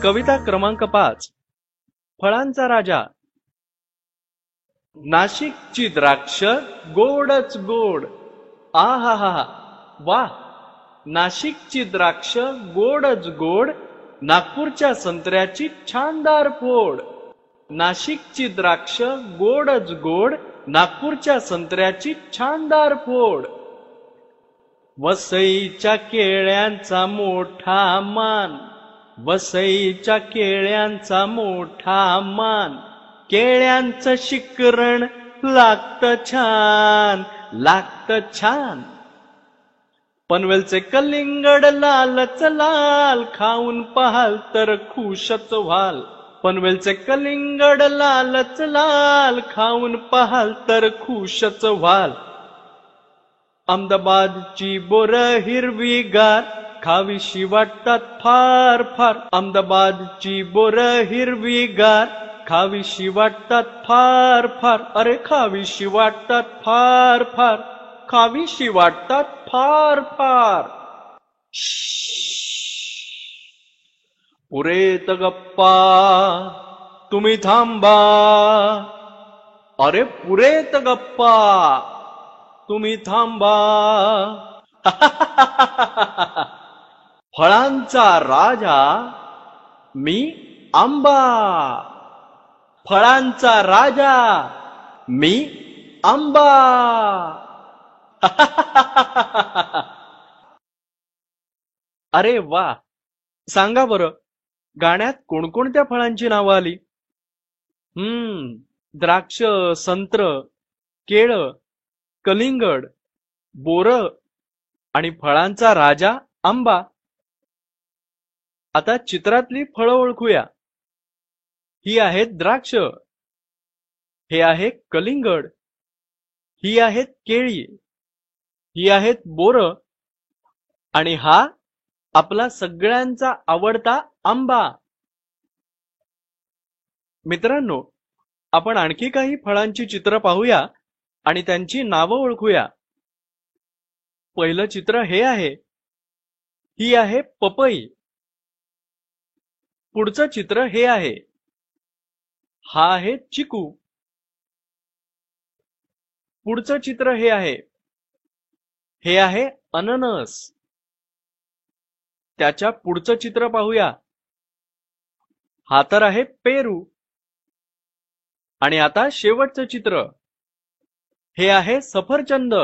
कविता क्रमांक 5. फळांचा राजा. नाशिकची द्राक्ष गोडच गोड. आहा हा हा, वाह. नाशिकची द्राक्ष गोडच गोड, नागपूरच्या संत्र्याची छानदार फोड. नाशिकची द्राक्ष गोडच गोड, नागपूरच्या संत्र्याची छानदार फोड. वसईच्या केळ्यांचा मोठा मान, वसईच्या केळ्यांचा मोठा मान. केळ्यांचं शिकरण लागतं छान, लागतं छान. पनवेलचे कलिंगड लालच लाल, खाऊन पाहाल तर खुशच व्हाल. पनवेलचे कलिंगड लालच लाल, खाऊन पाहाल तर खुशच व्हाल. अहमदाबादची बोर हिरवीगार, खावीशी वाटतात फार फार. अहमदाबादची बोर हिरवीगार, खावीशी वाटतात फार फार. अरे खावीशी वाटतात फार फार, खावीशी वाटतात फार फार. पुरेत गप्पा तुम्ही थांबा, अरे पुरेत गप्पा तुम्ही थांबा. फळांचा राजा मी आंबा, फळांचा राजा मी आंबा. अरे वा, सांगा बरं, गाण्यात कोणकोणत्या फळांची नावं आली? द्राक्ष, संत्र, केळ, कलिंगड, बोर आणि फळांचा राजा आंबा. आता चित्रातली फळं ओळखूया. ही आहेत द्राक्ष, हे आहे कलिंगड, ही आहेत केळी, ही आहेत बोर आणि हा आपला सगळ्यांचा आवडता आंबा. मित्रांनो, आपण आणखी काही फळांची चित्र पाहूया आणि त्यांची नावं ओळखूया. पहिलं चित्र हे आहे, ही आहे पपई. पुढचं चित्र हे आहे, हा आहे चिकू. पुढचं चित्र हे आहे अननस. त्याच्या पुढचं चित्र पाहूया, हा तर आहे पेरू. आणि आता शेवटचं चित्र हे आहे सफरचंद.